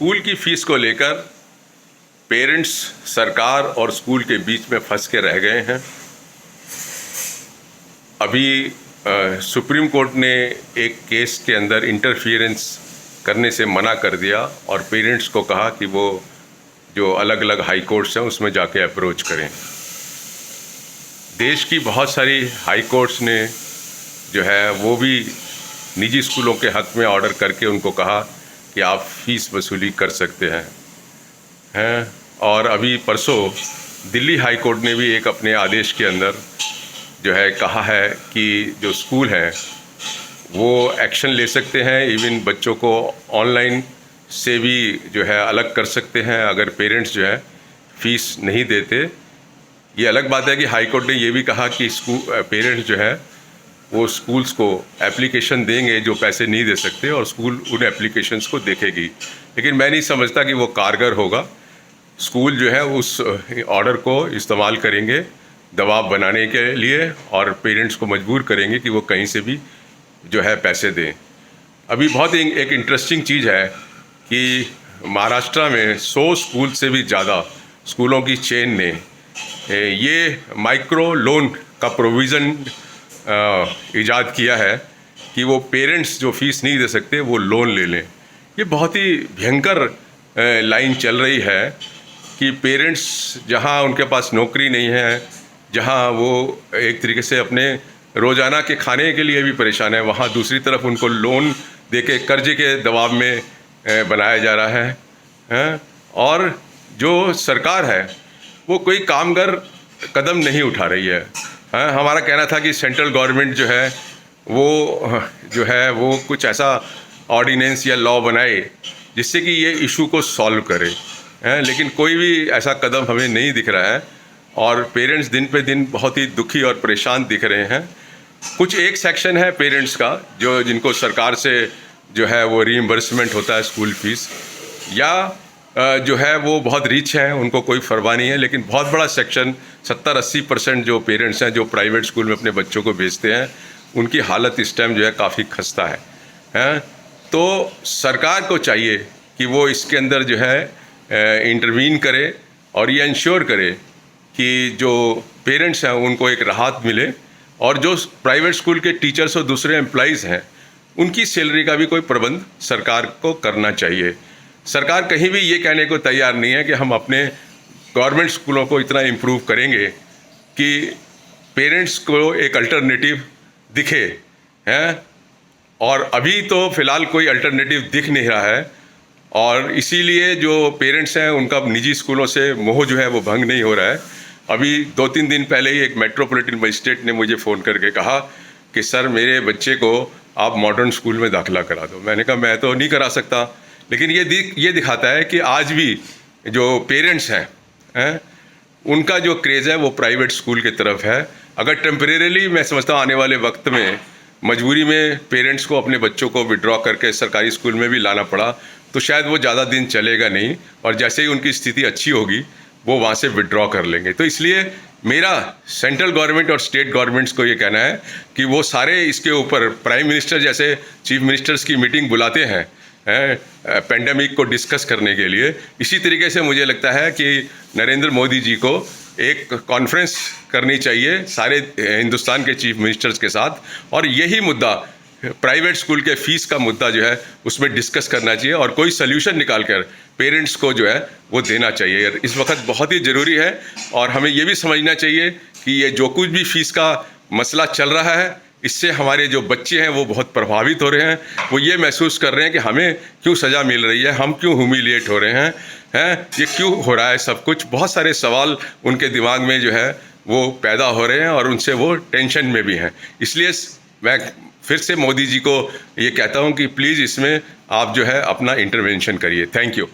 School की fees को लेकर पेरेंट्स सरकार और स्कूल के बीच में फंस के रह गए हैं। अभी सुप्रीम कोर्ट ने एक केस के अंदर इंटरफियरेंस करने से मना कर दिया और पेरेंट्स को कहा कि वो जो अलग अलग हाई कोर्ट्स हैं उसमें जाके अप्रोच करें। देश की बहुत सारी हाई कोर्ट्स ने जो है वो भी निजी स्कूलों के हक़ में ऑर्डर करके उनको कहा कि आप फ़ीस वसूली कर सकते हैं। और अभी परसों दिल्ली हाई कोर्ट ने भी एक अपने आदेश के अंदर जो है कहा है कि जो स्कूल हैं वो एक्शन ले सकते हैं, इवन बच्चों को ऑनलाइन से भी जो है अलग कर सकते हैं अगर पेरेंट्स जो है फ़ीस नहीं देते। ये अलग बात है कि हाई कोर्ट ने ये भी कहा कि पेरेंट्स जो है वो स्कूल्स को एप्लीकेशन देंगे जो पैसे नहीं दे सकते और स्कूल उन एप्लीकेशंस को देखेगी, लेकिन मैं नहीं समझता कि वो कारगर होगा। स्कूल जो है उस ऑर्डर को इस्तेमाल करेंगे दबाव बनाने के लिए और पेरेंट्स को मजबूर करेंगे कि वो कहीं से भी जो है पैसे दें। अभी बहुत एक इंटरेस्टिंग चीज़ है कि महाराष्ट्र में 100 स्कूल से भी ज़्यादा स्कूलों की चेन ने ये माइक्रो लोन का प्रोविज़न ईजाद किया है कि वो पेरेंट्स जो फ़ीस नहीं दे सकते वो लोन ले लें। ये बहुत ही भयंकर लाइन चल रही है कि पेरेंट्स जहाँ उनके पास नौकरी नहीं है, जहाँ वो एक तरीके से अपने रोज़ाना के खाने के लिए भी परेशान है, वहाँ दूसरी तरफ उनको लोन देके कर्जे के दबाव में बनाया जा रहा है। और जो सरकार है वो कोई कामगर कदम नहीं उठा रही है। हमारा कहना था कि सेंट्रल गवर्नमेंट जो है वो कुछ ऐसा ऑर्डिनेंस या लॉ बनाए जिससे कि ये इशू को सॉल्व करे, लेकिन कोई भी ऐसा कदम हमें नहीं दिख रहा है और पेरेंट्स दिन पे दिन बहुत ही दुखी और परेशान दिख रहे हैं। कुछ एक सेक्शन है पेरेंट्स का जिनको सरकार से जो है वो रीइंबर्समेंट होता है स्कूल फीस, या जो है वो बहुत रिच हैं, उनको कोई परवाह नहीं है, लेकिन बहुत बड़ा सेक्शन 70-80% जो पेरेंट्स हैं जो प्राइवेट स्कूल में अपने बच्चों को भेजते हैं उनकी हालत इस टाइम जो है काफ़ी खस्ता है। तो सरकार को चाहिए कि वो इसके अंदर जो है इंटरवीन करे और ये इंश्योर करे कि जो पेरेंट्स हैं उनको एक राहत मिले और जो प्राइवेट स्कूल के टीचर्स और दूसरे एम्प्लॉइज़ हैं उनकी सैलरी का भी कोई प्रबंध सरकार को करना चाहिए। सरकार कहीं भी ये कहने को तैयार नहीं है कि हम अपने गवर्नमेंट स्कूलों को इतना इम्प्रूव करेंगे कि पेरेंट्स को एक अल्टरनेटिव दिखे, हैं। और अभी तो फ़िलहाल कोई अल्टरनेटिव दिख नहीं रहा है और इसीलिए जो पेरेंट्स हैं उनका निजी स्कूलों से मोह जो है वो भंग नहीं हो रहा है। अभी 2-3 दिन पहले ही एक मेट्रोपॉलिटन मजिस्ट्रेट ने मुझे फ़ोन करके कहा कि सर मेरे बच्चे को आप मॉडर्न स्कूल में दाखिला करा दो। मैंने कहा मैं तो नहीं करा सकता, लेकिन ये दिखाता है कि आज भी जो पेरेंट्स हैं उनका जो क्रेज़ है वो प्राइवेट स्कूल की तरफ है। अगर टेम्परेरीली मैं समझता हूँ आने वाले वक्त में मजबूरी में पेरेंट्स को अपने बच्चों को विड्रॉ करके सरकारी स्कूल में भी लाना पड़ा तो शायद वो ज़्यादा दिन चलेगा नहीं और जैसे ही उनकी स्थिति अच्छी होगी वो वहाँ से विड्रॉ कर लेंगे। तो इसलिए मेरा सेंट्रल गवर्नमेंट और स्टेट गवर्नमेंट्स को ये कहना है कि वो सारे इसके ऊपर प्राइम मिनिस्टर जैसे चीफ मिनिस्टर्स की मीटिंग बुलाते हैं पेंडेमिक को डिस्कस करने के लिए, इसी तरीके से मुझे लगता है कि नरेंद्र मोदी जी को एक कॉन्फ्रेंस करनी चाहिए सारे हिंदुस्तान के चीफ मिनिस्टर्स के साथ और यही मुद्दा प्राइवेट स्कूल के फ़ीस का मुद्दा जो है उसमें डिस्कस करना चाहिए और कोई सल्यूशन निकाल कर पेरेंट्स को जो है वो देना चाहिए। इस वक्त बहुत ही ज़रूरी है और हमें ये भी समझना चाहिए कि ये जो कुछ भी फ़ीस का मसला चल रहा है इससे हमारे जो बच्चे हैं वो बहुत प्रभावित हो रहे हैं। वो ये महसूस कर रहे हैं कि हमें क्यों सज़ा मिल रही है, हम क्यों ह्यूमिलिएट हो रहे हैं, ये क्यों हो रहा है सब कुछ। बहुत सारे सवाल उनके दिमाग में जो है वो पैदा हो रहे हैं और उनसे वो टेंशन में भी हैं। इसलिए मैं फिर से मोदी जी को ये कहता हूँ कि प्लीज़ इसमें आप जो है अपना इंटरवेंशन करिए। Thank you.